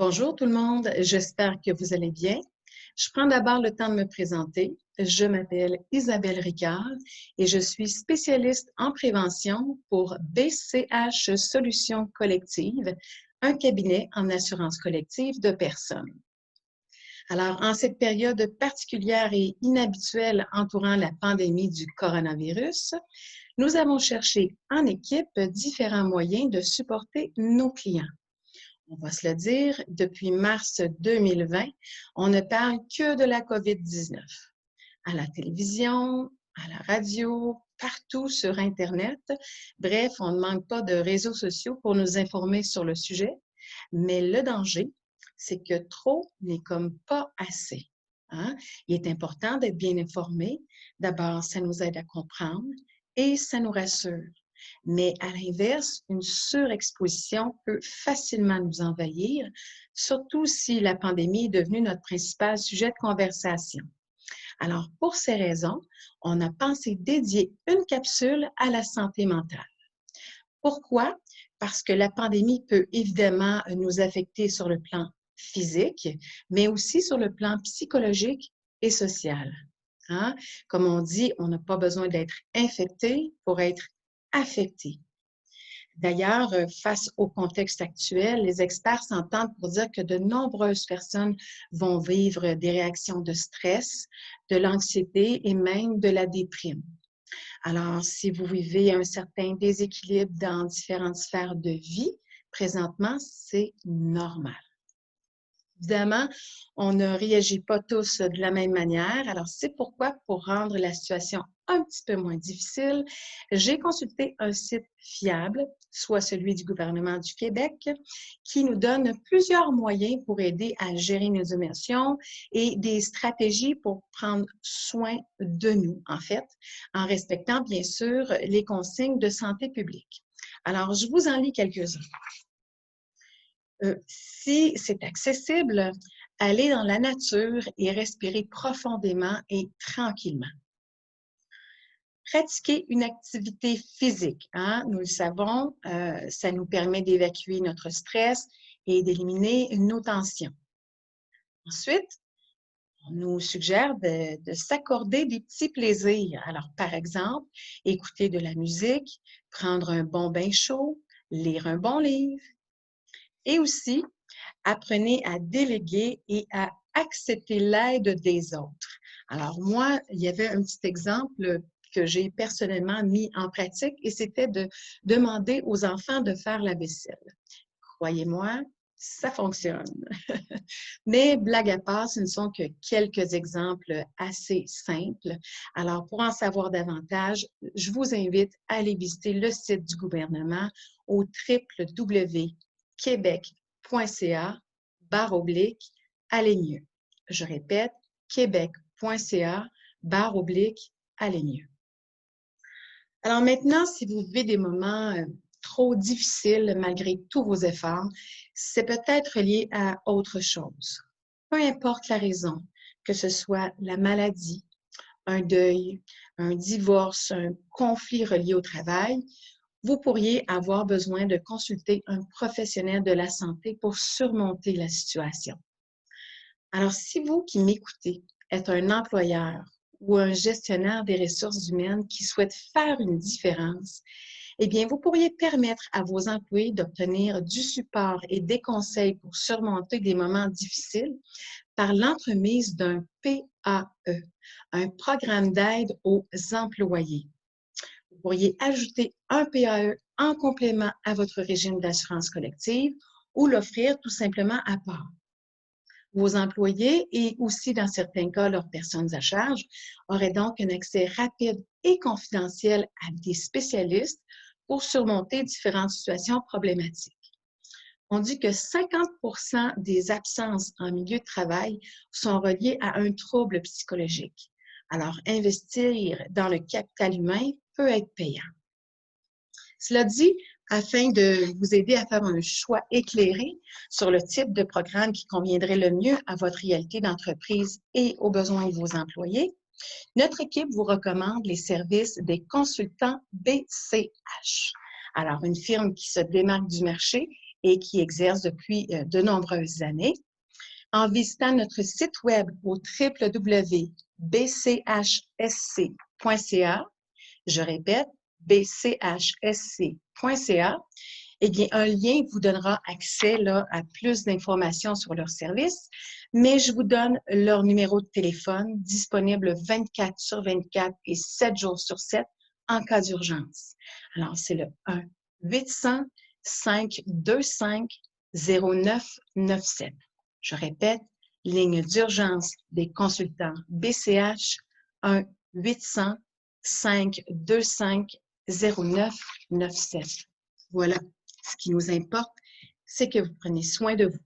Bonjour tout le monde, j'espère que vous allez bien. Je prends d'abord le temps de me présenter. Je m'appelle Isabelle Ricard et je suis spécialiste en prévention pour BCH Solutions Collectives, un cabinet en assurance collective de personnes. Alors, en cette période particulière et inhabituelle entourant la pandémie du coronavirus, nous avons cherché en équipe différents moyens de supporter nos clients. On va se le dire, depuis mars 2020, on ne parle que de la COVID-19. À la télévision, à la radio, partout sur Internet. Bref, on ne manque pas de réseaux sociaux pour nous informer sur le sujet. Mais le danger, c'est que trop n'est comme pas assez. Hein? Il est important d'être bien informé. D'abord, ça nous aide à comprendre et ça nous rassure. Mais à l'inverse, une surexposition peut facilement nous envahir, surtout si la pandémie est devenue notre principal sujet de conversation. Alors, pour ces raisons, on a pensé dédier une capsule à la santé mentale. Pourquoi? Parce que la pandémie peut évidemment nous affecter sur le plan physique, mais aussi sur le plan psychologique et social. Hein? Comme on dit, on n'a pas besoin d'être infecté pour être affecté. D'ailleurs, face au contexte actuel, les experts s'entendent pour dire que de nombreuses personnes vont vivre des réactions de stress, de l'anxiété et même de la déprime. Alors, si vous vivez un certain déséquilibre dans différentes sphères de vie, présentement, c'est normal. Évidemment, on ne réagit pas tous de la même manière. Alors, c'est pourquoi, pour rendre la situation un petit peu moins difficile, j'ai consulté un site fiable, soit celui du gouvernement du Québec, qui nous donne plusieurs moyens pour aider à gérer nos émotions et des stratégies pour prendre soin de nous, en fait, en respectant, bien sûr, les consignes de santé publique. Alors, je vous en lis quelques-uns. Si c'est accessible, allez dans la nature et respirez profondément et tranquillement. Pratiquer une activité physique, hein, nous le savons, ça nous permet d'évacuer notre stress et d'éliminer nos tensions. Ensuite, on nous suggère de s'accorder des petits plaisirs. Alors, par exemple, écouter de la musique, prendre un bon bain chaud, lire un bon livre. Et aussi, apprenez à déléguer et à accepter l'aide des autres. Alors moi, il y avait un petit exemple que j'ai personnellement mis en pratique et c'était de demander aux enfants de faire la vaisselle. Croyez-moi, ça fonctionne. Mais blague à part, ce ne sont que quelques exemples assez simples. Alors, pour en savoir davantage, je vous invite à aller visiter le site du gouvernement au www.quebec.ca/aller mieux. Je répète, québec.ca/aller mieux. Alors maintenant, si vous vivez des moments trop difficiles malgré tous vos efforts, c'est peut-être lié à autre chose. Peu importe la raison, que ce soit la maladie, un deuil, un divorce, un conflit relié au travail, vous pourriez avoir besoin de consulter un professionnel de la santé pour surmonter la situation. Alors, si vous qui m'écoutez êtes un employeur ou un gestionnaire des ressources humaines qui souhaite faire une différence, eh bien, vous pourriez permettre à vos employés d'obtenir du support et des conseils pour surmonter des moments difficiles par l'entremise d'un PAE, un programme d'aide aux employés. Vous pourriez ajouter un PAE en complément à votre régime d'assurance collective ou l'offrir tout simplement à part. Vos employés et aussi, dans certains cas, leurs personnes à charge auraient donc un accès rapide et confidentiel à des spécialistes pour surmonter différentes situations problématiques. On dit que 50% des absences en milieu de travail sont reliées à un trouble psychologique. Alors, investir dans le capital humain peut être payant. Cela dit, afin de vous aider à faire un choix éclairé sur le type de programme qui conviendrait le mieux à votre réalité d'entreprise et aux besoins de vos employés, notre équipe vous recommande les services des consultants BCH. Alors, une firme qui se démarque du marché et qui exerce depuis de nombreuses années. En visitant notre site web au www.bchsc.ca, je répète, bchsc.ca, eh bien, un lien vous donnera accès là, à plus d'informations sur leur service, mais je vous donne leur numéro de téléphone disponible 24 sur 24 et 7 jours sur 7 en cas d'urgence. Alors, c'est le 1-800-525-0997. Je répète, ligne d'urgence des consultants BCH 1-800-525-0997. Voilà. Ce qui nous importe, c'est que vous preniez soin de vous.